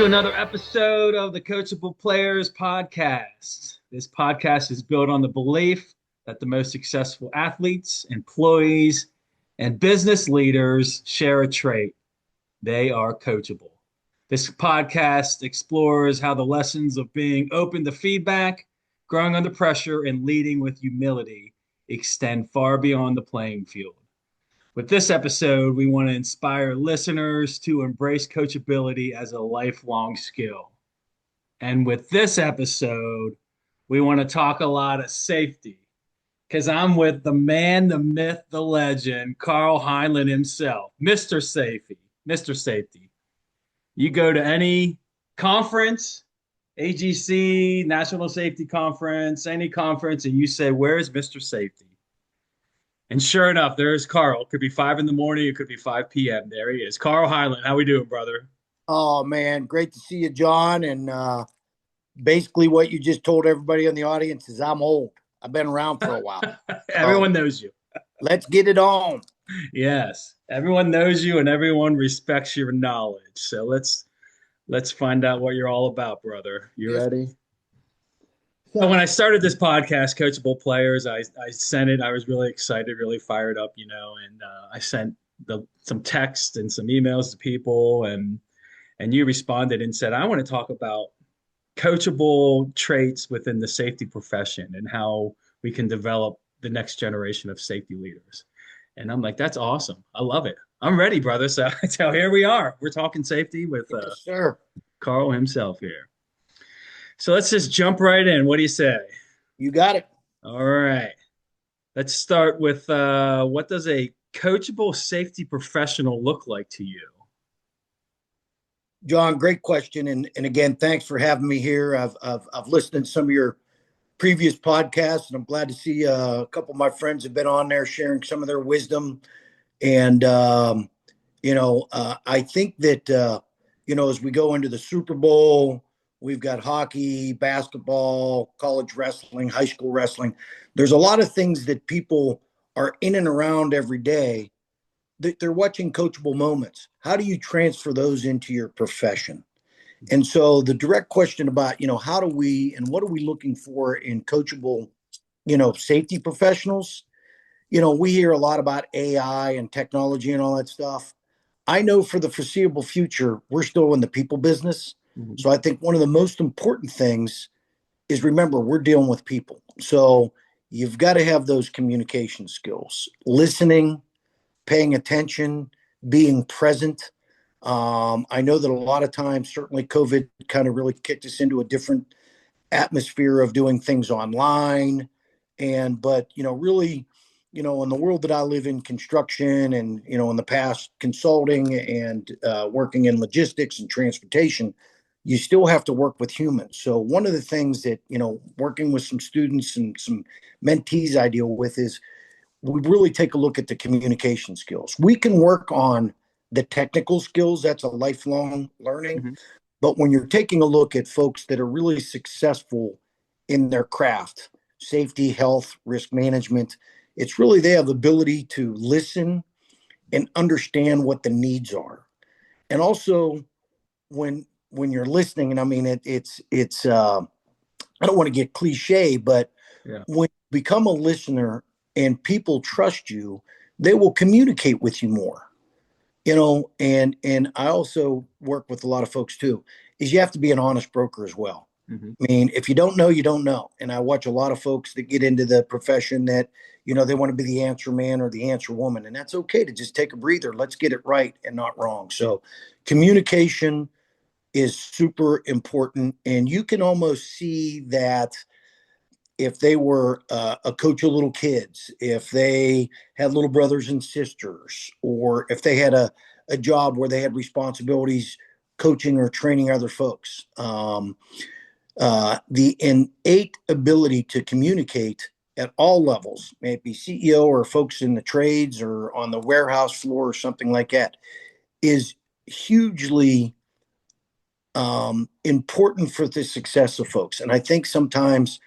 another episode of the Coachable Players Podcast. This podcast is built on the belief that the most successful athletes, employees, and business leaders share a trait. They are coachable. This podcast explores how the lessons of being open to feedback, growing under pressure, and leading with humility extend far beyond the playing field. With this episode, we want to inspire listeners to embrace coachability as a lifelong skill. And with this episode, we want to talk a lot of safety because I'm with the man, the myth, the legend, Carl Heinlein himself, Mr. Safety. Mr. Safety. You go to any conference, AGC, National Safety Conference, any conference, and you say, "Where's Mr. Safety?" And sure enough, there's Carl. It could be 5 a.m. It could be 5 p.m. There he is. Carl Heinlein. How we doing, brother? Oh, man. Great to see you, John. And basically what you just told everybody in the audience is I'm old. I've been around for a while. Everyone knows you. Let's get it on. Yes. Everyone knows you and everyone respects your knowledge. So let's find out what you're all about, brother. You ready? So when I started this podcast, Coachable Players, I sent it. I was really excited, really fired up, and I sent some text and some emails to people, and you responded and said, "I want to talk about coachable traits within the safety profession and how we can develop the next generation of safety leaders." And I'm like, "That's awesome. I love it. I'm ready, brother." So here we are. We're talking safety with Yes, sir. Carl himself here. So let's just jump right in. What do you say? You got it. All right. Let's start with what does a coachable safety professional look like to you? John, great question. And again, thanks for having me here. I've listened to some of your previous podcasts, and I'm glad to see a couple of my friends have been on there sharing some of their wisdom. And, I think that, as we go into the Super Bowl, we've got hockey, basketball, college wrestling, high school wrestling. There's a lot of things that people are in and around every day that they're watching coachable moments. How do you transfer those into your profession? And so the direct question about, how do we and what are we looking for in coachable, safety professionals? We hear a lot about AI and technology and all that stuff. I know for the foreseeable future, we're still in the people business. Mm-hmm. So I think one of the most important things is, remember, we're dealing with people. So you've got to have those communication skills, listening, paying attention, being present. I know that a lot of times, certainly COVID kind of really kicked us into a different atmosphere of doing things online. But really, in the world that I live in, construction and, in the past, consulting and working in logistics and transportation, you still have to work with humans. So one of the things that, working with some students and some mentees I deal with is we really take a look at the communication skills. We can work on the technical skills. That's a lifelong learning. Mm-hmm. But when you're taking a look at folks that are really successful in their craft, safety, health, risk management, it's really they have the ability to listen and understand what the needs are. And also when you're listening, and I mean, it's I don't want to get cliche, but when you become a listener and people trust you, they will communicate with you more, and I also work with a lot of folks too, is you have to be an honest broker as well. Mm-hmm. I mean, if you don't know, you don't know. And I watch a lot of folks that get into the profession that, they want to be the answer man or the answer woman. And that's okay to just take a breather. Let's get it right and not wrong. So communication is super important. And you can almost see that if they were a coach of little kids, if they had little brothers and sisters, or if they had a job where they had responsibilities coaching or training other folks. The innate ability to communicate at all levels, may it be CEO or folks in the trades or on the warehouse floor or something like that, is hugely important for the success of folks. And I think sometimes,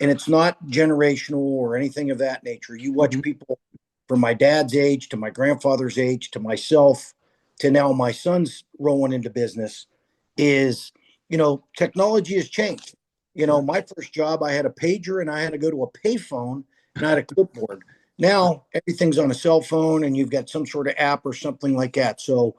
and it's not generational or anything of that nature, you watch people from my dad's age to my grandfather's age to myself to now my son's rolling into business, is, technology has changed. My first job, I had a pager and I had to go to a payphone and I had a clipboard. Now everything's on a cell phone and you've got some sort of app or something like that. So,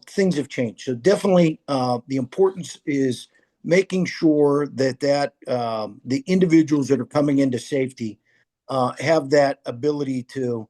things have changed. So definitely the importance is making sure that the individuals that are coming into safety have that ability to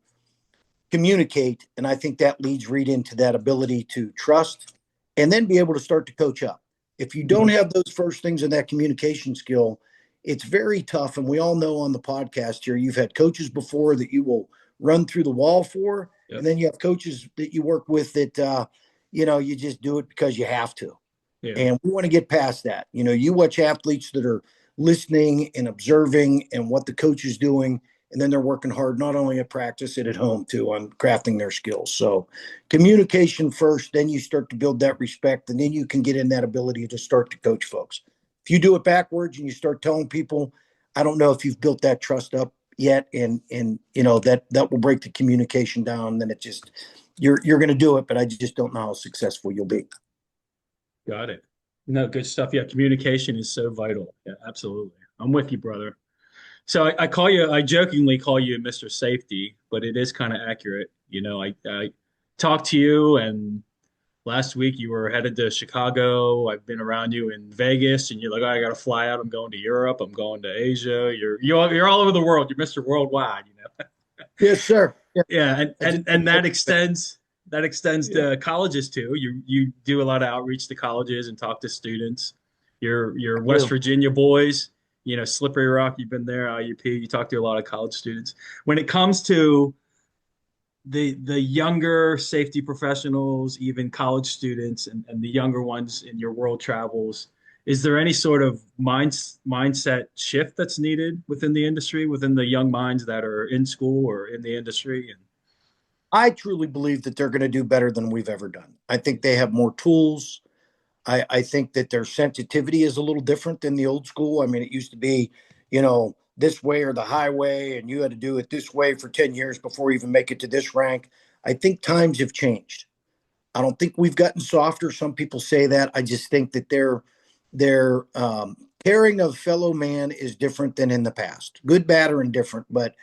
communicate. And I think that leads right into that ability to trust and then be able to start to coach up. If you don't have those first things in that communication skill, it's very tough. And we all know on the podcast here, you've had coaches before that you will run through the wall for. Yep. And then you have coaches that you work with that, you just do it because you have to. Yeah. And we want to get past that. You watch athletes that are listening and observing and what the coach is doing. And then they're working hard, not only at practice, and at home too, on crafting their skills. So communication first, then you start to build that respect, and then you can get in that ability to start to coach folks. If you do it backwards and you start telling people, I don't know if you've built that trust up yet, and that will break the communication down. Then it just, you're going to do it, but I just don't know how successful you'll be. Got it. No, good stuff. Yeah, communication is so vital. Yeah, absolutely. I'm with you, brother. So I jokingly call you Mr. Safety, but it is kind of accurate. I talked to you, and last week you were headed to Chicago. I've been around you in Vegas, and you're like, oh, I got to fly out. I'm going to Europe. I'm going to Asia. You're all over the world. You're Mr. Worldwide, Yes, sir. Yeah, and that extends to colleges too. You do a lot of outreach to colleges and talk to students. Your West Virginia boys. Slippery Rock, you've been there, IUP, you talk to a lot of college students. When it comes to the younger safety professionals, even college students and the younger ones in your world travels, is there any sort of mindset shift that's needed within the industry, within the young minds that are in school or in the industry? I truly believe that they're going to do better than we've ever done. I think they have more tools. I think that their sensitivity is a little different than the old school. I mean, it used to be, this way or the highway, and you had to do it this way for 10 years before you even make it to this rank. I think times have changed. I don't think we've gotten softer. Some people say that. I just think that their caring of fellow man is different than in the past, good, bad, or indifferent. But,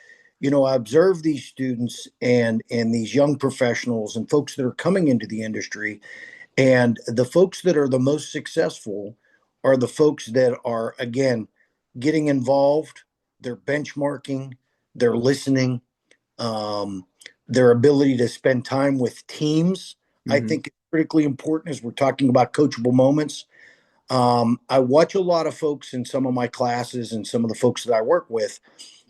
I observe these students and these young professionals and folks that are coming into the industry. And the folks that are the most successful are the folks that are, again, getting involved, they're benchmarking, they're listening, their ability to spend time with teams, I think is critically important as we're talking about coachable moments. I watch a lot of folks in some of my classes and some of the folks that I work with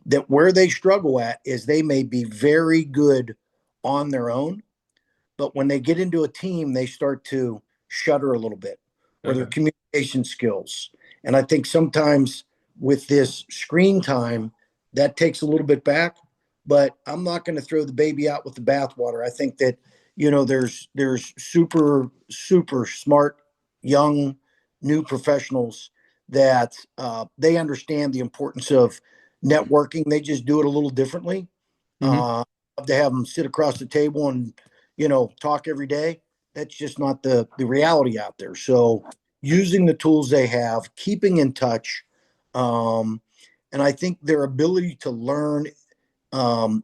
that where they struggle at is they may be very good on their own, but when they get into a team, they start to shudder a little bit, or their communication skills. And I think sometimes with this screen time, that takes a little bit back. But I'm not going to throw the baby out with the bathwater. I think that there's super smart young new professionals that they understand the importance of networking. They just do it a little differently. They have them sit across the table and talk every day. That's just not the reality out there. So using the tools they have, keeping in touch, and I think their ability to learn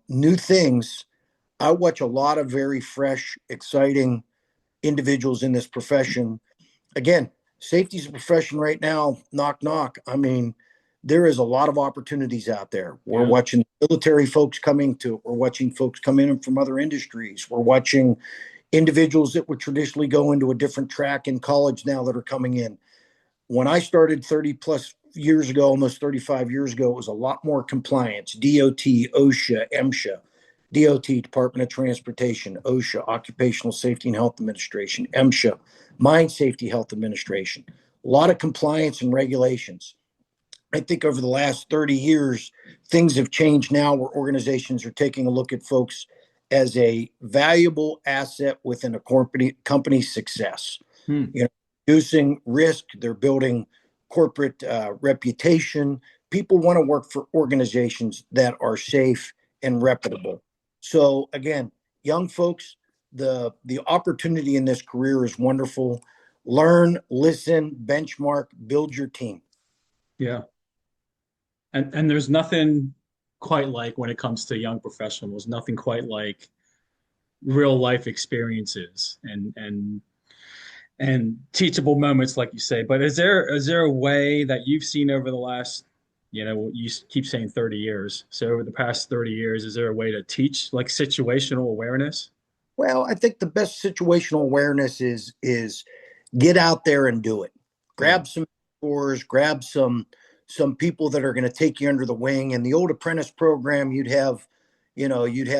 new things. I watch a lot of very fresh, exciting individuals in this profession. Again, safety is a profession right now. Knock, knock. I mean, there is a lot of opportunities out there. We're watching military folks we're watching folks come in from other industries. We're watching individuals that would traditionally go into a different track in college now that are coming in. When I started 30 plus years ago, almost 35 years ago, it was a lot more compliance, DOT, OSHA, MSHA, DOT, Department of Transportation, OSHA, Occupational Safety and Health Administration, MSHA, Mine Safety Health Administration, a lot of compliance and regulations. I think over the last 30 years, things have changed now where organizations are taking a look at folks as a valuable asset within a company's success. Reducing risk, they're building corporate reputation. People want to work for organizations that are safe and reputable. So again, young folks, the opportunity in this career is wonderful. learn, listen, benchmark, build your team. Yeah. And there's nothing quite like when it comes to young professionals, nothing quite like real life experiences and teachable moments, like you say. But is there a way that you've seen over the last, you keep saying 30 years. So over the past 30 years, is there a way to teach like situational awareness? Well, I think the best situational awareness is get out there and do it. Yeah. Grab some mentors, grab some people that are going to take you under the wing. In the old apprentice program, you'd have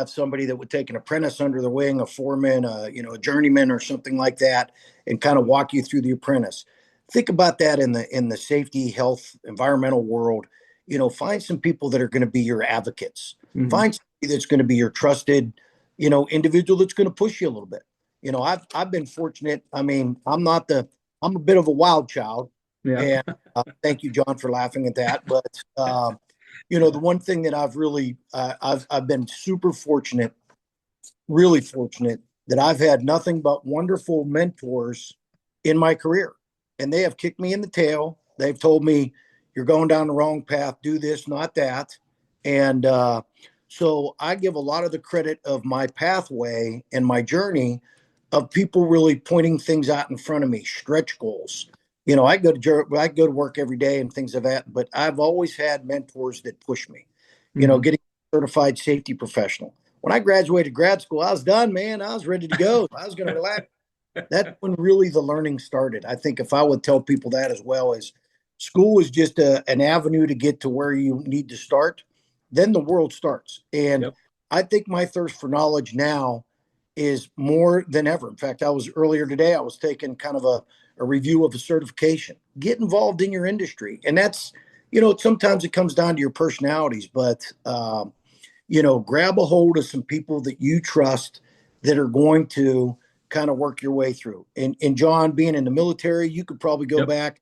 somebody that would take an apprentice under the wing, a foreman, a journeyman or something like that, and kind of walk you through the apprentice. Think about that in the safety, health, environmental world. Find some people that are going to be your advocates. Hmm. Find somebody that's going to be your trusted, individual that's going to push you a little bit. I've been fortunate. I mean, I'm a bit of a wild child, Yeah. and thank you, John, for laughing at that. But the one thing that I've been super fortunate, really fortunate, that I've had nothing but wonderful mentors in my career, and they have kicked me in the tail. They've told me you're going down the wrong path. Do this, not that, and so I give a lot of the credit of my pathway and my journey of people really pointing things out in front of me, stretch goals. I go to work every day and things of that, but I've always had mentors that push me. Hmm. Getting certified safety professional. When I graduated grad school, I was done, man. I was ready to go. I was going to relax. That's when really the learning started. I think if I would tell people that as well, as school is just an avenue to get to where you need to start, then the world starts. And Yep. I think my thirst for knowledge now is more than ever. In fact, I was earlier today, I was taking kind of a review of a certification. Get involved in your industry. And that's, sometimes it comes down to your personalities, but, grab a hold of some people that you trust that are going to kind of work your way through. And John, being in the military, you could probably go Yep. back,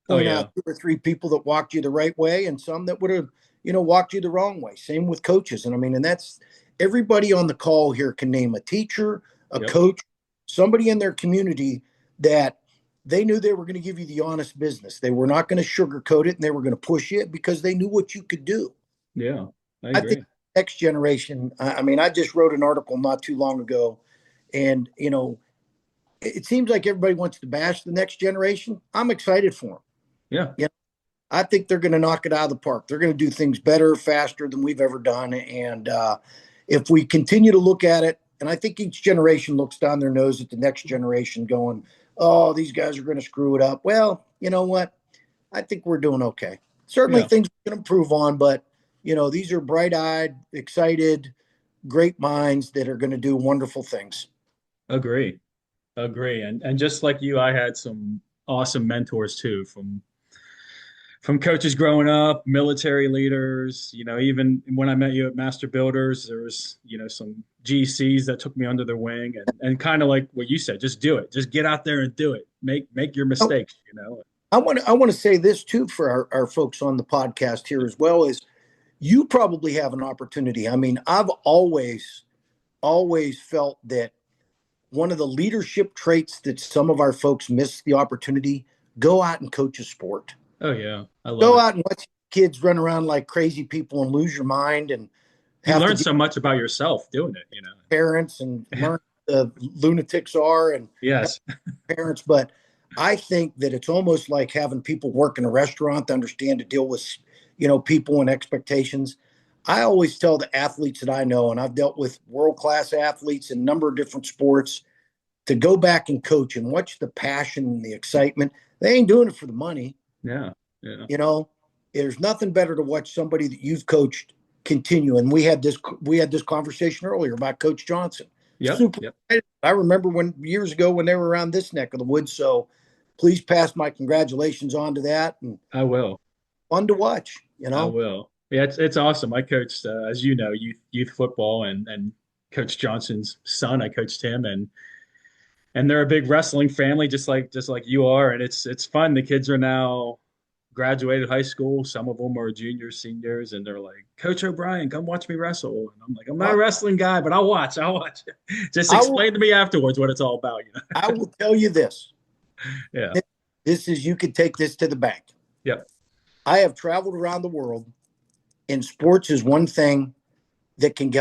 Oh point yeah. out two or three people that walked you the right way and some that would have, walked you the wrong way. Same with coaches. And I mean, and that's everybody on the call here can name a teacher, a Yep. coach, somebody in their community that they knew they were going to give you the honest business. They were not going to sugarcoat it and they were going to push it because they knew what you could do. Yeah. I I think agree. next generation, I mean, I just wrote an article not too long ago, and it seems like everybody wants to bash the next generation. I'm excited for them. Yeah. Yeah, I think they're going to knock it out of the park. They're going to do things better, faster than we've ever done. And if we continue to look at it, and I think each generation looks down their nose at the next generation going, oh, these guys are going to screw it up. Well, you know what? I think we're doing okay. Certainly Yeah. things we can improve on, but these are bright-eyed, excited, great minds that are going to do wonderful things. Agree. Agree. And just like you, I had some awesome mentors too, from coaches growing up, military leaders, even when I met you at Master Builders, there was, some GCs that took me under their wing and kind of like what you said, just do it. Just get out there and do it. Make your Oh, mistakes. I want to say this too for our folks on the podcast here as well is you probably have an opportunity. I mean, I've always felt that one of the leadership traits that some of our folks miss the opportunity, go out and coach a sport. Oh yeah, I love Go it. out and watch kids run around like crazy people and lose your mind and You have to learn deal so much about yourself doing it. with parents and learn the lunatics are and Yes. parents. But I think that it's almost like having people work in a restaurant to understand to deal with, people and expectations. I always tell the athletes that I know, and I've dealt with world-class athletes in a number of different sports, to go back and coach and watch the passion and the excitement. They ain't doing it for the money. Yeah. Yeah. You know, there's nothing better to watch somebody that you've coached continue. And we had this conversation earlier about Coach Johnson. Yep. Super Yep. excited. I remember when years ago when they were around this neck of the woods. So please pass my congratulations on to that and I will. fun to watch, I will. Yeah, it's awesome. I coached, as you know, youth football, and Coach Johnson's son. I coached him, and they're a big wrestling family, just like you are, and it's fun. The kids are now graduated high school. Some of them are juniors, seniors, and they're like, Coach O'Brien, come watch me wrestle. And I'm like, I'm not a Well, wrestling guy, but I'll watch. I'll watch. Just I will explain to me afterwards what it's all about. I will tell you this. Yeah. This is, you could take this to the bank. Yep. I have traveled around the world, and sports is one thing that can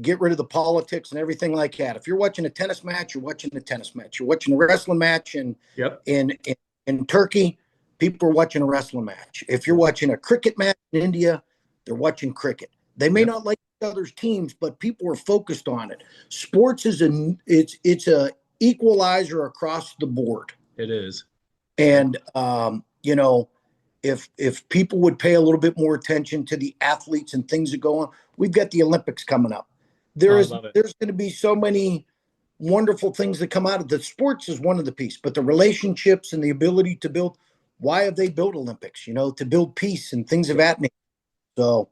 get rid of the politics and everything like that. If you're watching a tennis match, you're watching a tennis match. You're watching a wrestling match Yep. in Turkey, people are watching a wrestling match. If you're Yep. watching a cricket match in India, they're watching cricket. They may Yep. not like each other's teams, but people are focused on it. Sports is it's a equalizer across the board. It is. And if people would pay a little bit more attention to the athletes and things that go on, we've got the Olympics coming up. I love it. There's going to be so many wonderful things that come out of the sports is one of the piece, but the relationships and the ability to build. Why have they built Olympics? To build peace and things of that nature. So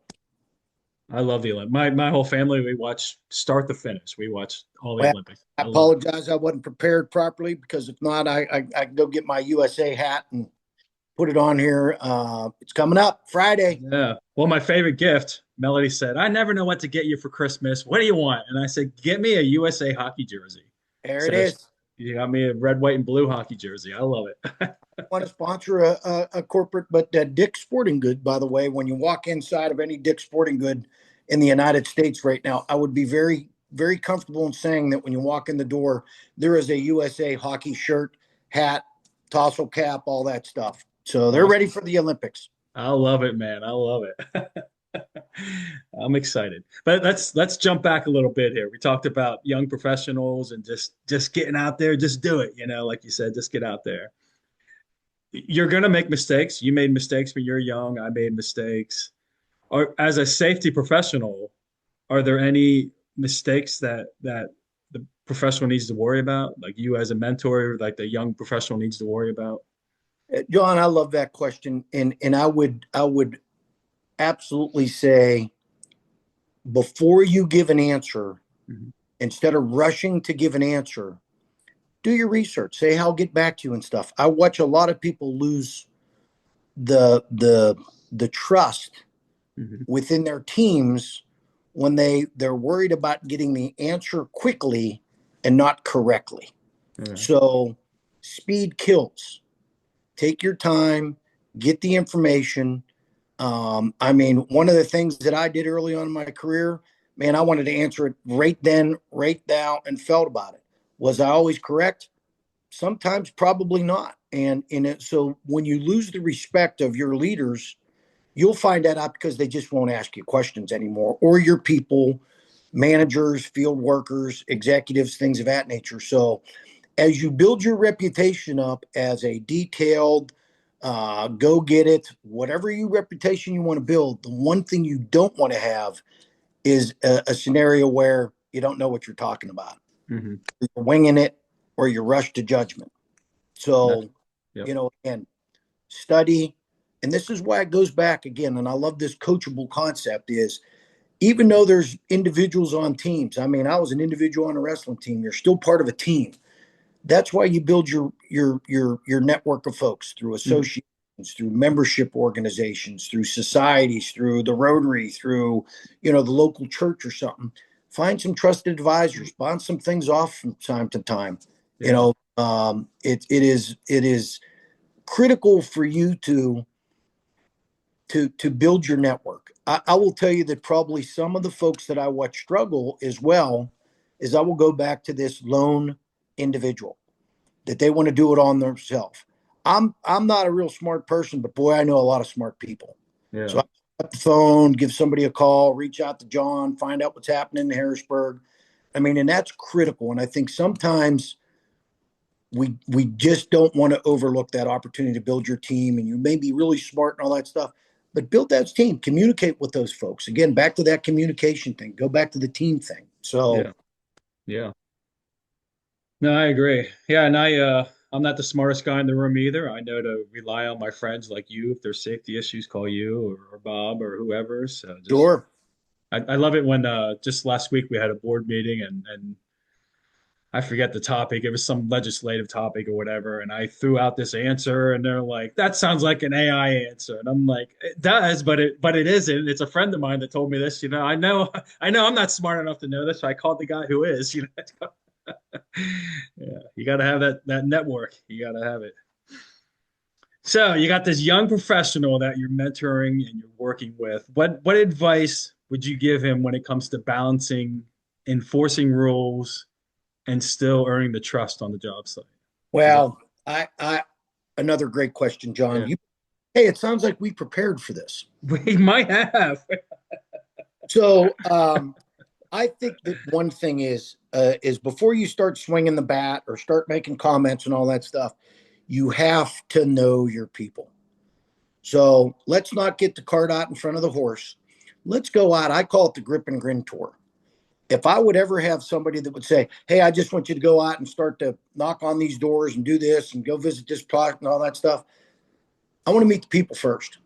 I love the Olympics. My whole family, we watch start to finish. We watch all the well, Olympics. I apologize, I wasn't prepared properly, because if not, I can go get my USA hat and put it on here. It's coming up Friday. Yeah. Well, my favorite gift, Melody said, I never know what to get you for Christmas. What do you want? And I said, get me a USA hockey jersey. There it So is. you got me a red, white, and blue hockey jersey. I love it. I want to sponsor a corporate, but Dick's Sporting Good, by the way, when you walk inside of any Dick's Sporting Good in the United States right now, I would be very, very comfortable in saying that when you walk in the door, there is a USA hockey shirt, hat, tassel cap, all that stuff. So they're ready for the Olympics. I love it, man. I love it. I'm excited. But let's jump back a little bit here. We talked about young professionals and just getting out there, just do it, like you said, just get out there. You're going to make mistakes. You made mistakes when you're young. I made mistakes. Or as a safety professional, are there any mistakes that the professional needs to worry about? Like you as a mentor, like the young professional needs to worry about? John, I love that question. And I would absolutely say, before you give an answer, Mm-hmm. instead of rushing to give an answer, do your research. Say, I'll get back to you and stuff. I watch a lot of people lose the trust Mm-hmm. within their teams when they're worried about getting the answer quickly and not correctly. Yeah. So speed kills. Take your time, get the information. One of the things that I did early on in my career, man, I wanted to answer it right then, right now, and felt about it. Was I always correct? Sometimes probably not. So when you lose the respect of your leaders, you'll find that out because they just won't ask you questions anymore, or your people, managers, field workers, executives, things of that nature. So as you build your reputation up as a detailed, go get it, whatever your reputation you want to build, the one thing you don't want to have is a scenario where you don't know what you're talking about. Mm-hmm. You're winging it, or you're rushed to judgment. So, Yep. Again, study. And this is why it goes back again. And I love this coachable concept is, even though there's individuals on teams, I was an individual on a wrestling team, you're still part of a team. That's why you build your network of folks through associations, through membership organizations, through societies, through the Rotary, through the local church or something. Find some trusted advisors, bounce some things off from time to time. Yeah. It is critical for you to build your network. I will tell you that probably some of the folks that I watch struggle as well is, I will go back to this lone individual that they want to do it on themselves. I'm not a real smart person, but boy, I know a lot of smart people. Yeah. So I pick up the phone, give somebody a call, reach out to John, find out what's happening in Harrisburg. And that's critical. And I think sometimes we just don't want to overlook that opportunity to build your team. And you may be really smart and all that stuff, but build that team, communicate with those folks. Again, back to that communication thing, go back to the team thing. So Yeah. No, I agree. Yeah, and I'm not the smartest guy in the room either. I know to rely on my friends like you. If there's safety issues, call you or Bob or whoever. So sure. I love it when just last week we had a board meeting and I forget the topic. It was some legislative topic or whatever, and I threw out this answer, and they're like, "That sounds like an AI answer," and I'm like, "It does, but it isn't." It's a friend of mine that told me this. I know I'm not smart enough to know this. So I called the guy who is. Yeah. Yeah. You got to have that network. You got to have it. So you got this young professional that you're mentoring and you're working with. What advice would you give him when it comes to balancing enforcing rules and still earning the trust on the job site? Well, I another great question, John. Yeah, Hey, it sounds like we prepared for this. we might have. So I think that one thing is before you start swinging the bat or start making comments and all that stuff, you have to know your people. So let's not get the cart out in front of the horse. Let's go out. I call it the grip and grin tour. If I would ever have somebody that would say, hey, I just want you to go out and start to knock on these doors and do this and go visit this product and all that stuff, I want to meet the people first.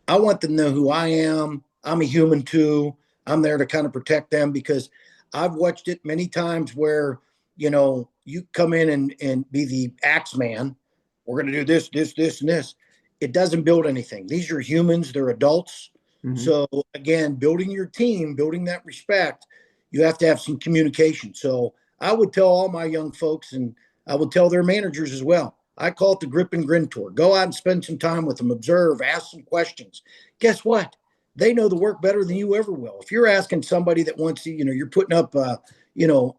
I want them to know who I am. I'm a human too. I'm there to kind of protect them because I've watched it many times where, you come in and be the axe man. We're going to do this, this, this, and this. It doesn't build anything. These are humans. They're adults. Mhm. So again, building your team, building that respect, you have to have some communication. So I would tell all my young folks, and I would tell their managers as well. I call it the grip and grin tour. Go out and spend some time with them, observe, ask some questions. Guess what? They know the work better than you ever will. If you're asking somebody that wants to, you're putting up,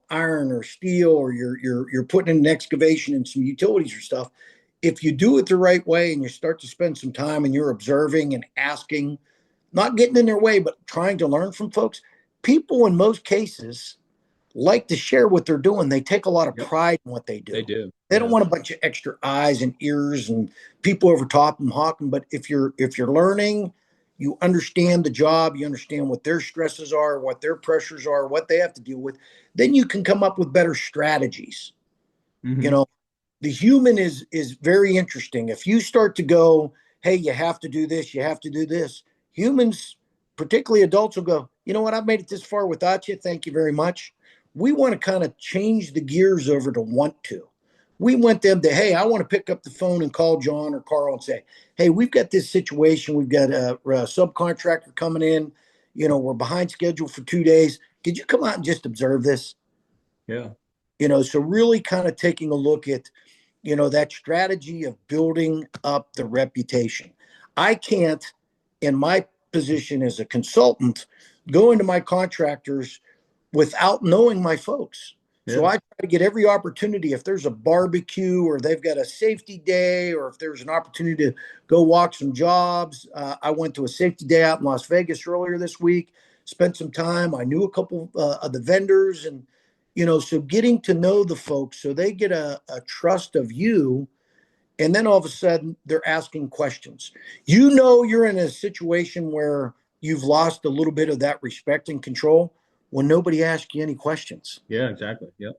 iron or steel, or you're putting in an excavation and some utilities or stuff. If you do it the right way and you start to spend some time and you're observing and asking, not getting in their way, but trying to learn from folks, people in most cases like to share what they're doing. They take a lot of pride in what they do. They do. They don't want a bunch of extra eyes and ears and people over top them hawking. But if you're learning, you understand the job, you understand what their stresses are, what their pressures are, what they have to deal with, then you can come up with better strategies. Mhm. The human is very interesting. If you start to go, hey, you have to do this, you have to do this, humans, particularly adults, will go, you know what, I've made it this far without you. Thank you very much. We want to kind of change the gears over to want to. We want them to, hey, I want to pick up the phone and call John or Carl and say, hey, we've got this situation. We've got a subcontractor coming in. We're behind schedule for 2 days. Could you come out and just observe this? Yeah. So really kind of taking a look at, that strategy of building up the reputation. I can't, in my position as a consultant, go into my contractors without knowing my folks. So Yeah. I try to get every opportunity. If there's a barbecue or they've got a safety day, or if there's an opportunity to go walk some jobs. I went to a safety day out in Las Vegas earlier this week, spent some time. I knew a couple of the vendors, and so getting to know the folks so they get a trust of you. And then all of a sudden they're asking questions. You're in a situation where you've lost a little bit of that respect and control when nobody asks you any questions. Yeah, exactly. Yep.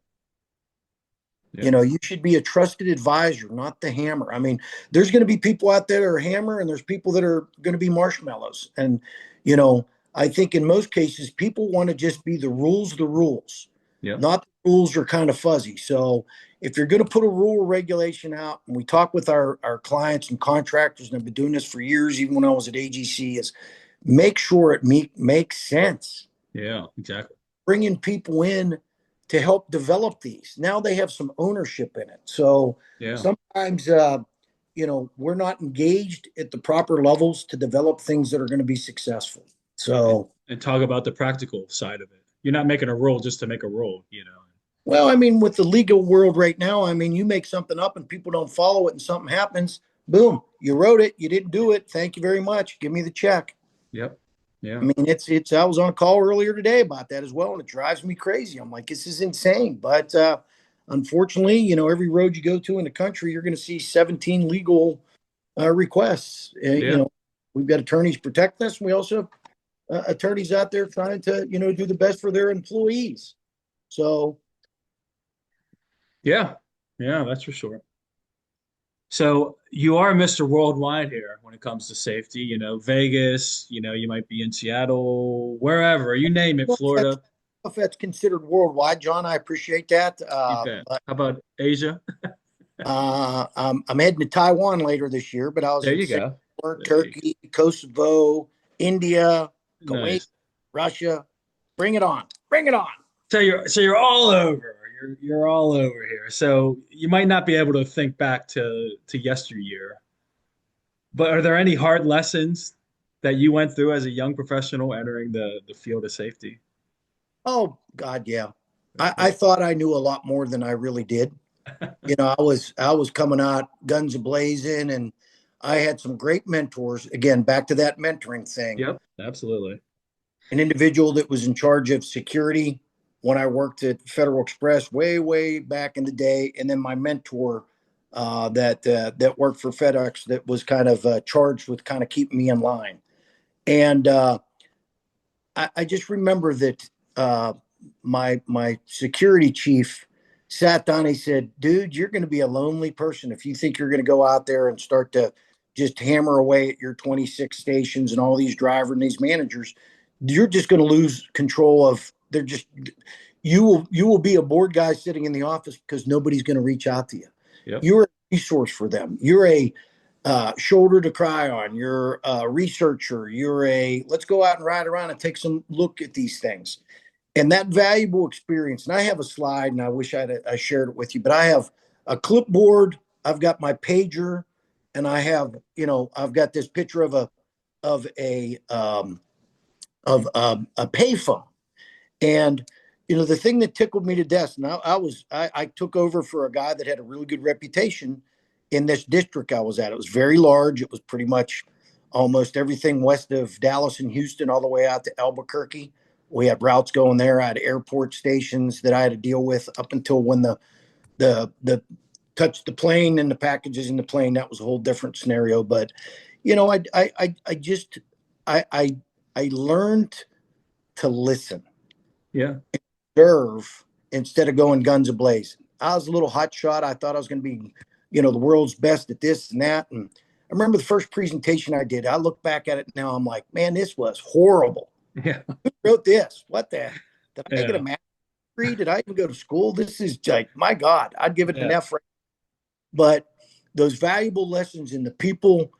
Yeah. You should be a trusted advisor, not the hammer. I mean, there's going to be people out there that are hammer, and there's people that are going to be marshmallows. And, I think in most cases, people want to just be the rules. Yep. Not the rules are kind of fuzzy. So if you're going to put a rule or regulation out, and we talk with our clients and contractors, and I've been doing this for years, even when I was at AGC, is make sure it makes sense. Yeah, exactly. Bringing people in to help develop these. Now they have some ownership in it. So Yeah. sometimes, we're not engaged at the proper levels to develop things that are going to be successful. So, And talk about the practical side of it. You're not making a rule just to make a rule, well, I mean, with the legal world right now, I mean, you make something up and people don't follow it and something happens, boom, you wrote it, you didn't do it. Thank you very much. Give me the check. Yep. Yeah. I mean, I was on a call earlier today about that as well, and it drives me crazy. I'm like, this is insane. But unfortunately, every road you go to in the country, you're going to see 17 legal requests. Yeah. We've got attorneys protecting us. And we also have attorneys out there trying to, do the best for their employees. So, Yeah. Yeah, that's for sure. So you are Mr. Worldwide here when it comes to safety, Vegas, you might be in Seattle, wherever, you name it, Florida. if that's considered worldwide, John, I appreciate that. You bet. But How about Asia? I'm heading to Taiwan later this year, but I was There in you go. Singapore, There you go. Turkey, Kosovo, India, Kuwait, Nice. Russia. Bring it on. Bring it on. So you're all over. You're all over here. So you might not be able to think back to yesteryear, but are there any hard lessons that you went through as a young professional entering the field of safety? Oh God, yeah. I thought I knew a lot more than I really did. I was coming out guns a blazing, and I had some great mentors. Again, back to that mentoring thing. Yep, absolutely. An individual that was in charge of security when I worked at Federal Express way, way back in the day, and then my mentor that worked for FedEx that was kind of charged with kind of keeping me in line. And I just remember that my security chief sat down. He said, "Dude, you're going to be a lonely person if you think you're going to go out there and start to just hammer away at your 26 stations and all these drivers and these managers. You're just going to lose control of. They're just you will be a bored guy sitting in the office because nobody's going to reach out to you. Yep. You're a resource for them. You're a shoulder to cry on. You're a researcher. You're a let's go out and ride around and take some look at these things." And that valuable experience. And I have a slide, and I wish I shared it with you, but I have a clipboard. I've got my pager, and I've got this picture of a payphone. And the thing that tickled me to death. Now I took over for a guy that had a really good reputation in this district I was at. It was very large. It was pretty much almost everything west of Dallas and Houston, all the way out to Albuquerque. We had routes going there. I had airport stations that I had to deal with up until when the touched the plane and the packages in the plane. That was a whole different scenario. But I learned to listen, Yeah. observe instead of going guns ablaze. I was a little hot shot. I thought I was going to be, the world's best at this and that. And I remember the first presentation I did. I look back at it now. I'm like, man, this was horrible. Yeah. Who wrote this? What the? Did I get a Yeah. math degree? Did I even go to school? This is like, my God, I'd give it an Yeah. F. But those valuable lessons in the people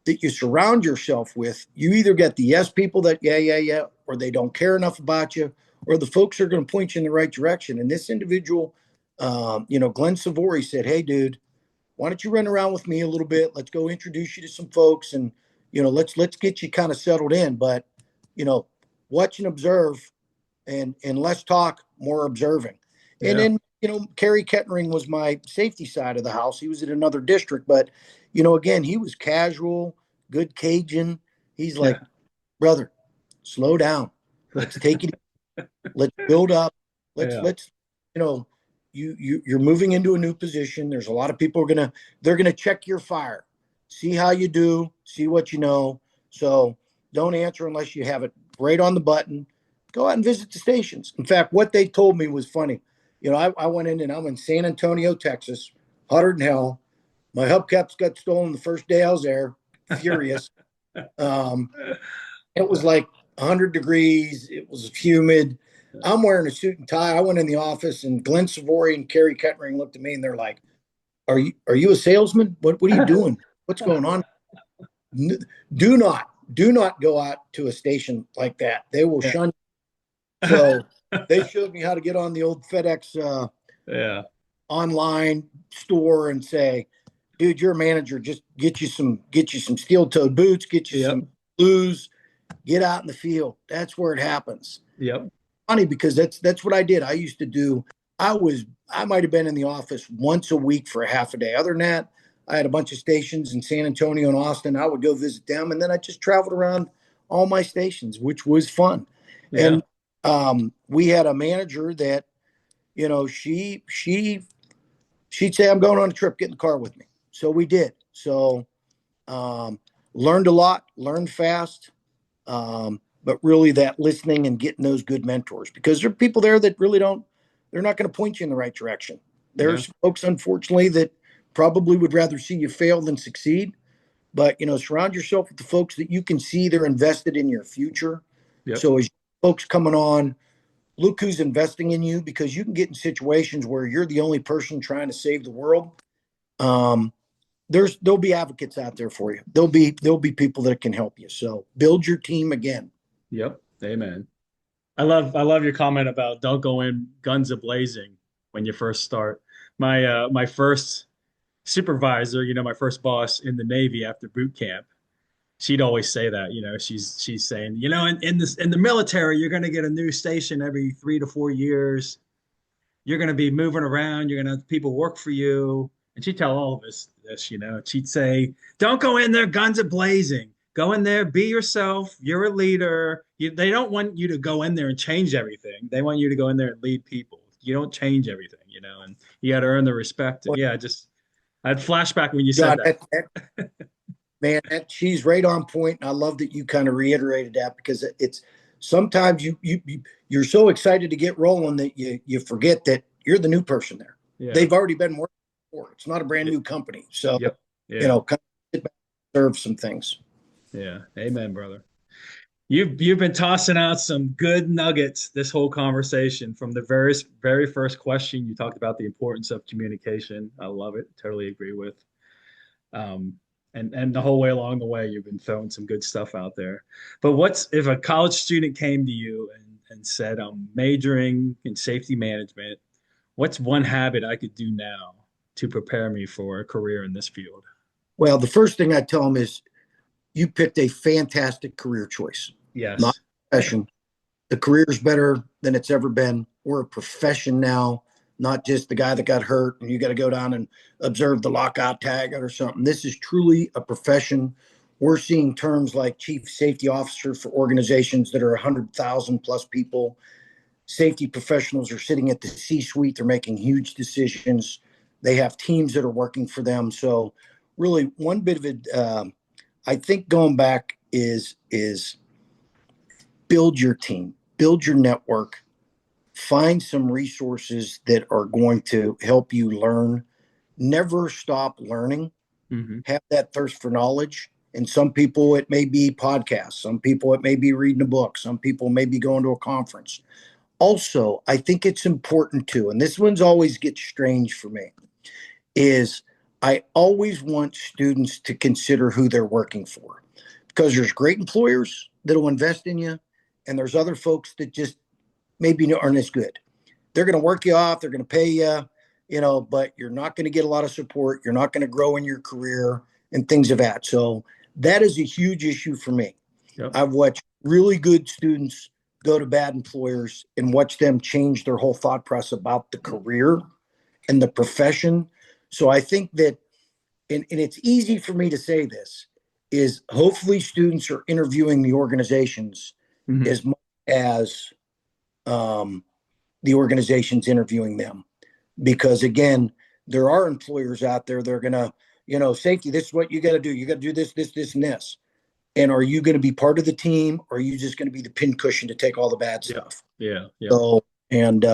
that you surround yourself with, you either get the yes people that, yeah, yeah, yeah, or they don't care enough about you, or the folks are going to point you in the right direction. And this individual, Glenn Savory said, "Hey, dude, why don't you run around with me a little bit? Let's go introduce you to some folks, and let's get you kind of settled in. But watch and observe, and less talk, more observing." And Yeah. then Kerry Kettering was my safety side of the house. He was in another district, but again, he was casual, good Cajun. He's like, Yeah. "Brother, slow down. Let's take it. Let's build up. Let's Yeah. let's you know." You're moving into a new position. There's a lot of people they're gonna check your fire, see how you do, see what you know. So don't answer unless you have it right on the button. Go out and visit the stations. In fact, what they told me was funny. I went in, and I'm in San Antonio, Texas, hotter than hell. My hubcaps got stolen the first day I was there. Furious. Um, it was like 100 degrees. It was humid. I'm wearing a suit and tie. I went in the office, and Glenn Savory and Kerry Kettering looked at me, and they're like, "Are you a salesman? What are you doing? What's going on?" Do not go out to a station like that. They will Yeah. shun you. So they showed me how to get on the old FedEx Yeah. online store and say, "Dude, you're a manager. Just get you some steel-toed boots, get you Yep. some blues, get out in the field." That's where it happens. Yep. Funny because that's what I did. I used to do. I might have been in the office once a week for a half a day. Other than that, I had a bunch of stations in San Antonio and Austin. I would go visit them, and then I just traveled around all my stations, which was fun. Yeah. And we had a manager that, she'd say, "I'm going on a trip. Get in the car with me." So we did. So um, learned a lot, learned fast. But really that listening and getting those good mentors, because there are people there that really they're not going to point you in the right direction. Yeah. There's folks, unfortunately, that probably would rather see you fail than succeed. But, surround yourself with the folks that you can see they're invested in your future. Yep. So as folks coming on, look who's investing in you, because you can get in situations where you're the only person trying to save the world. Um, there'll be advocates out there for you. There'll be people that can help you. So build your team again. Yep. Amen. I love your comment about don't go in guns a blazing. when you first start. My first supervisor, my first boss in the Navy after boot camp, she'd always say that, she's saying, in the military, you're going to get a new station every 3 to 4 years. You're going to be moving around. You're going to have people work for you. And she'd tell all of us this, she'd say, don't go in there guns a blazing. Go in there, be yourself. You're a leader. They don't want you to go in there and change everything. They want you to go in there and lead people. You don't change everything, and you got to earn the respect. Well, Yeah, I had flashback when you said God, that. man, she's right on point. And I love that you kind of reiterated that, because it's sometimes you're so excited to get rolling that you forget that you're the new person there. Yeah. They've already been working before. It's not a brand new company. So, Yep. Yeah. kind of sit back and serve some things. Yeah. Amen, brother. You've been tossing out some good nuggets this whole conversation. From the very first question, you talked about the importance of communication. I love it. Totally agree with. And the whole way along the way, you've been throwing some good stuff out there. But what's if a college student came to you and said, I'm majoring in safety management, what's one habit I could do now to prepare me for a career in this field? Well, the first thing I tell them is you picked a fantastic career choice. Yes. Not a profession. The career is better than it's ever been. We're a profession now, not just the guy that got hurt and you got to go down and observe the lockout tag or something. This is truly a profession. We're seeing terms like chief safety officer for organizations that are 100,000 plus people. Safety professionals are sitting at the C-suite. They're making huge decisions. They have teams that are working for them. So really one bit of it, I think going back is build your team, build your network, find some resources that are going to help you learn. Never stop learning. Mm-hmm. Have that thirst for knowledge. And some people, it may be podcasts. Some people, it may be reading a book. Some people may be going to a conference. Also, I think it's important too, and this one's always gets strange for me, is I always want students to consider who they're working for, because there's great employers that'll invest in you, and there's other folks that just maybe aren't as good. They're going to work you off. They're going to pay you, but you're not going to get a lot of support. You're not going to grow in your career and things of that. So that is a huge issue for me. Yep. I've watched really good students go to bad employers and watch them change their whole thought process about the career and the profession. So I think that, and it's easy for me to say this, is hopefully students are interviewing the organizations Mm-hmm. as much as the organization's interviewing them. Because again, there are employers out there that are going to, safety, this is what you got to do. You got to do this, and this. And are you going to be part of the team, or are you just going to be the pincushion to take all the bad stuff? Yeah. So, and,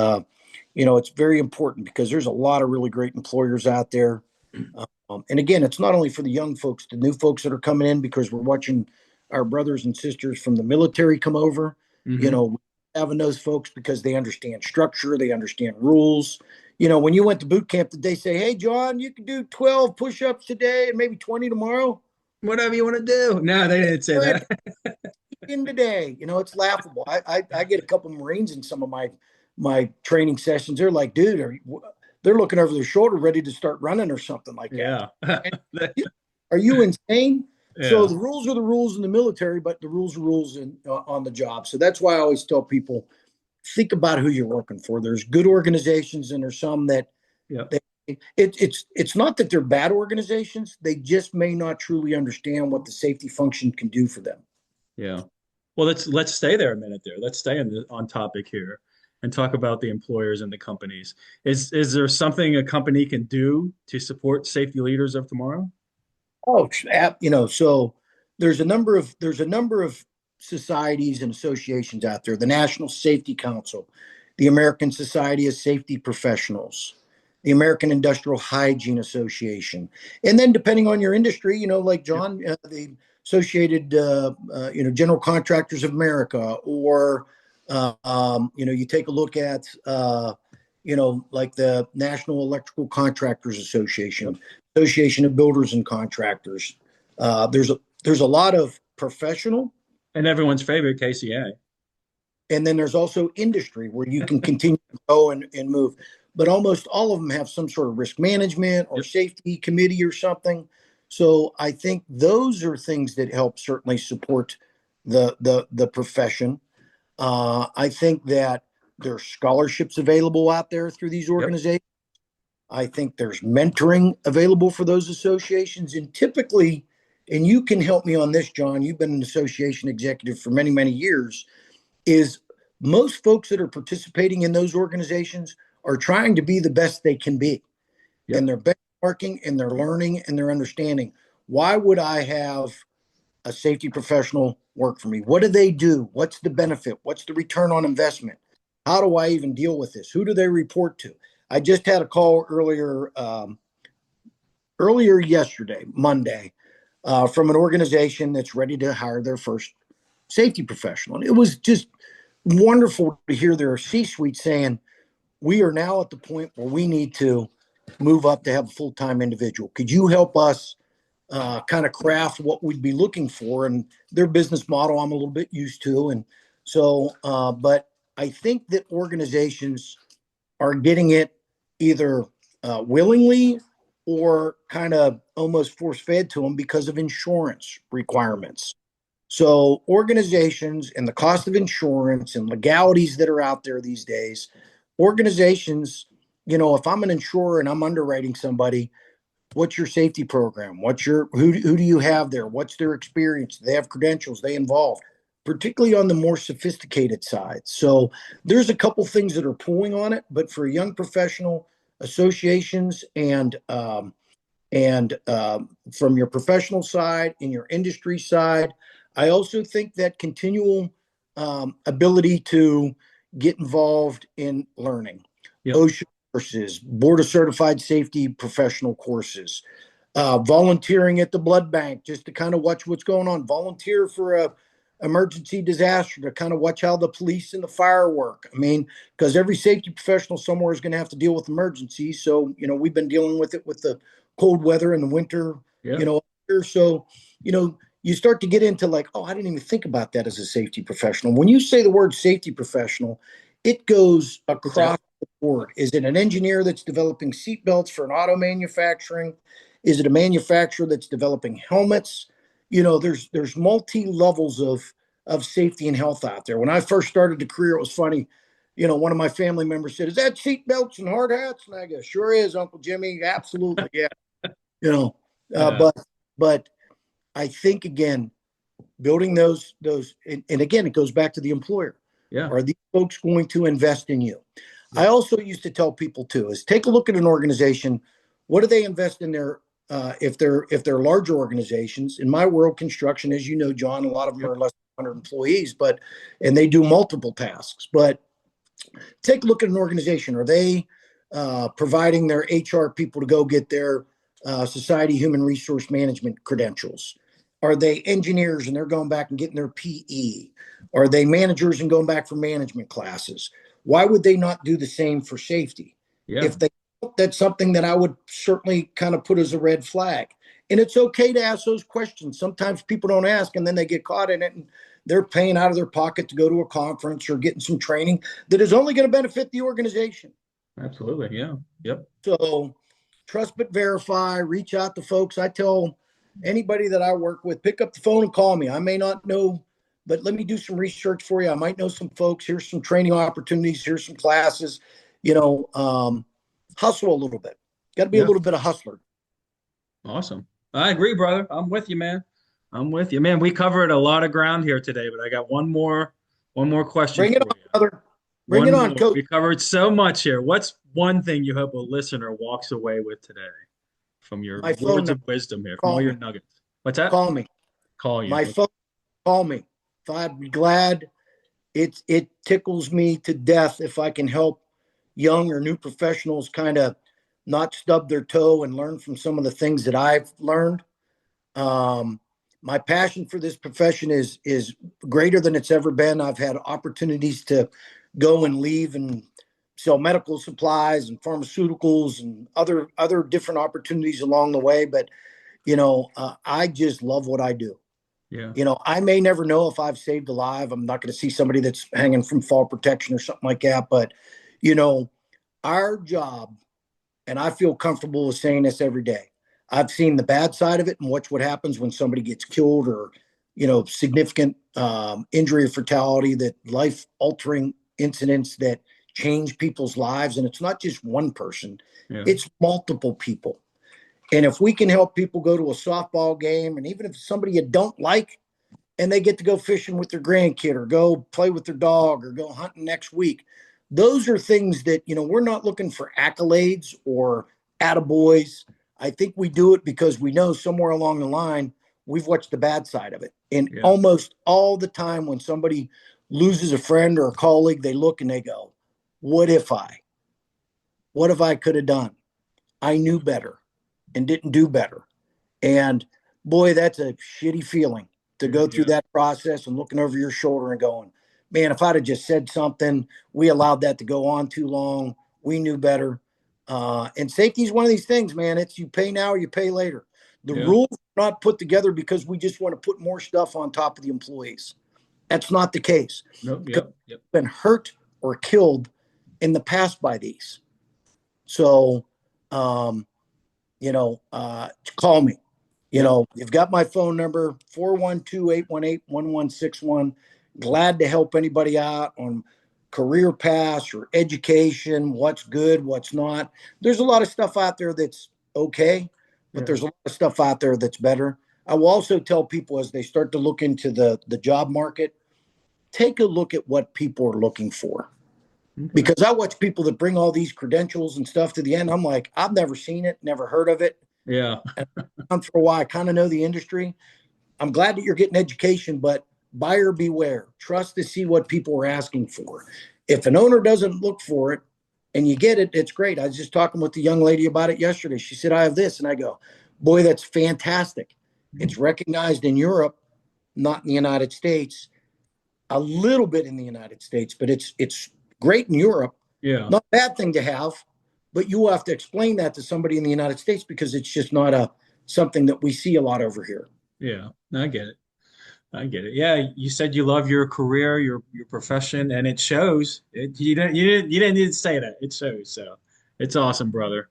it's very important, because there's a lot of really great employers out there. And again, it's not only for the young folks, the new folks that are coming in, because we're watching our brothers and sisters from the military come over, Mm-hmm. having those folks, because they understand structure, they understand rules. When you went to boot camp, did they say, hey, John, you can do 12 push-ups today and maybe 20 tomorrow? Whatever you want to do. No, they didn't say that. In today, it's laughable. I get a couple of Marines in some of my training sessions. They're like, dude, they're looking over their shoulder, ready to start running or something like that. Yeah. Are you insane? Yeah. So the rules are the rules in the military, but the rules are rules on the job. So that's why I always tell people, think about who you're working for. There's good organizations, and there's some that it's not that they're bad organizations. They just may not truly understand what the safety function can do for them. Yeah. Well, let's stay there a minute there. Let's stay on topic here and talk about the employers and the companies. Is there something a company can do to support safety leaders of tomorrow? Oh, so there's a number of societies and associations out there. The National Safety Council, the American Society of Safety Professionals, the American Industrial Hygiene Association, and then depending on your industry, like John, the Associated, General Contractors of America, or you take a look at, like the National Electrical Contractors Association, Association of Builders and Contractors. There's a lot of professional, and everyone's favorite, KCA. And then there's also industry, where you can continue to grow and move. but almost all of them have some sort of risk management or safety committee or something. So I think those are things that help certainly support the profession. I think that there's scholarships available out there through these Yep. organizations. I think there's mentoring available for those associations. And typically, and you can help me on this, John, you've been an association executive for many, many years, is most folks that are participating in those organizations are trying to be the best they can be. Yep. And they're benchmarking and they're learning and they're understanding. Why would I have a safety professional work for me? What do they do? What's the benefit? What's the return on investment? How do I even deal with this? Who do they report to? I just had a call earlier yesterday, Monday, from an organization that's ready to hire their first safety professional. And it was just wonderful to hear their C-suite saying, we are now at the point where we need to move up to have a full-time individual. Could you help us kind of craft what we'd be looking for? And their business model I'm a little bit used to. And so, but I think that organizations are getting it either willingly or kind of almost force-fed to them because of insurance requirements. So organizations and the cost of insurance and legalities that are out there these days, organizations, if I'm an insurer and I'm underwriting somebody, what's your safety program? Who do you have there? What's their experience? Do they have credentials? They involved, particularly on the more sophisticated side. So there's a couple things that are pulling on it, but for young professional associations and from your professional side and your industry side, I also think that continual ability to get involved in learning. Yep. OSHA courses, Board of Certified Safety Professional courses, volunteering at the blood bank just to kind of watch what's going on, volunteer for a emergency disaster to kind of watch how the police and the fire work. I mean, because every safety professional somewhere is going to have to deal with emergencies. So, we've been dealing with it with the cold weather and the winter, so, you start to get into like, oh, I didn't even think about that as a safety professional. When you say the word safety professional, it goes across the board. Is it an engineer that's developing seatbelts for an auto manufacturing? Is it a manufacturer that's developing helmets? There's multi levels of safety and health out there. When I first started the career, it was funny. One of my family members said, "Is that seatbelts and hard hats?" And I go, "Sure is, Uncle Jimmy. Absolutely, yeah." But I think again, building those, and again, it goes back to the employer. Yeah. Are these folks going to invest in you? Yeah. I also used to tell people too, is take a look at an organization. What do they invest in their, if they're larger organizations? In my world, construction, as you know, John, a lot of them are less than 100 employees, and they do multiple tasks. But take a look at an organization. Are they providing their HR people to go get their Society Human Resource Management credentials? Are they engineers and they're going back and getting their PE? Are they managers and going back for management classes? Why would they not do the same for safety? Yeah. If they don't, that's something that I would certainly kind of put as a red flag. And it's okay to ask those questions. Sometimes people don't ask and then they get caught in it and they're paying out of their pocket to go to a conference or getting some training that is only going to benefit the organization. Absolutely. Yeah. Yep. So trust but verify, reach out to folks. I tell anybody that I work with, pick up the phone and call me. I may not know, but let me do some research for you. I might know some folks. Here's some training opportunities. Here's some classes, hustle a little bit. Got to be a little bit of hustler. Awesome. I agree, brother. I'm with you, man. Man, we covered a lot of ground here today, but I got one more question. Bring it on, brother. Bring it on, Coach. We covered so much here. What's one thing you hope a listener walks away with today from your words of wisdom here, from all your nuggets? What's that? Call me. Call you. My phone. Call me. I'd be glad. It tickles me to death if I can help young or new professionals kind of not stub their toe and learn from some of the things that I've learned. My passion for this profession is greater than it's ever been. I've had opportunities to go and leave and sell medical supplies and pharmaceuticals and other different opportunities along the way. But, I just love what I do. Yeah. I may never know if I've saved a life. I'm not going to see somebody that's hanging from fall protection or something like that. But, our job, and I feel comfortable with saying this every day. I've seen the bad side of it and watch what happens when somebody gets killed or, significant injury or fatality, that life altering incidents that change people's lives. And it's not just one person, it's multiple people. And if we can help people go to a softball game, and even if it's somebody you don't like, and they get to go fishing with their grandkid or go play with their dog or go hunting next week, those are things that, we're not looking for accolades or attaboys. I think we do it because we know somewhere along the line, we've watched the bad side of it. And almost all the time when somebody loses a friend or a colleague, they look and they go, what if I could have done? I knew better and didn't do better. And boy, that's a shitty feeling to go through that process and looking over your shoulder and going, man, if I'd have just said something, we allowed that to go on too long. We knew better. And safety is one of these things, man. It's you pay now or you pay later. The rules are not put together because we just want to put more stuff on top of the employees. That's not the case. Nope. Been hurt or killed in the past by these. So, call me. You've got my phone number, 412-818-1161. Glad to help anybody out on career paths or education, what's good, what's not. There's a lot of stuff out there that's okay, but there's a lot of stuff out there that's better. I will also tell people as they start to look into the job market, take a look at what people are looking for. Okay. Because I watch people that bring all these credentials and stuff to the end. I'm like, I've never seen it, never heard of it. Yeah. For a while, I kind of know the industry. I'm glad that you're getting education, but buyer beware. Trust to see what people are asking for. If an owner doesn't look for it and you get it, it's great. I was just talking with the young lady about it yesterday. She said, I have this. And I go, boy, that's fantastic. It's recognized in Europe, not in the United States, a little bit in the United States, but it's great in Europe. Yeah. Not a bad thing to have, but you will have to explain that to somebody in the United States because it's just not something that we see a lot over here. Yeah, I get it. Yeah, you said you love your career, your profession, and it shows. You didn't need to say that. It shows. So it's awesome, brother.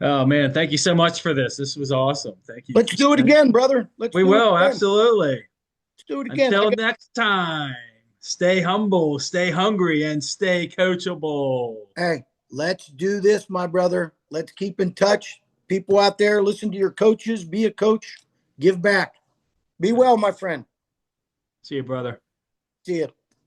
Oh man, thank you so much for this. This was awesome. Thank you. Let's do it again, brother. We will, absolutely. Let's do it again. Until next time, stay humble, stay hungry, and stay coachable. Hey, let's do this, my brother. Let's keep in touch. People out there, listen to your coaches. Be a coach. Give back. Be well, my friend. See you, brother. See you.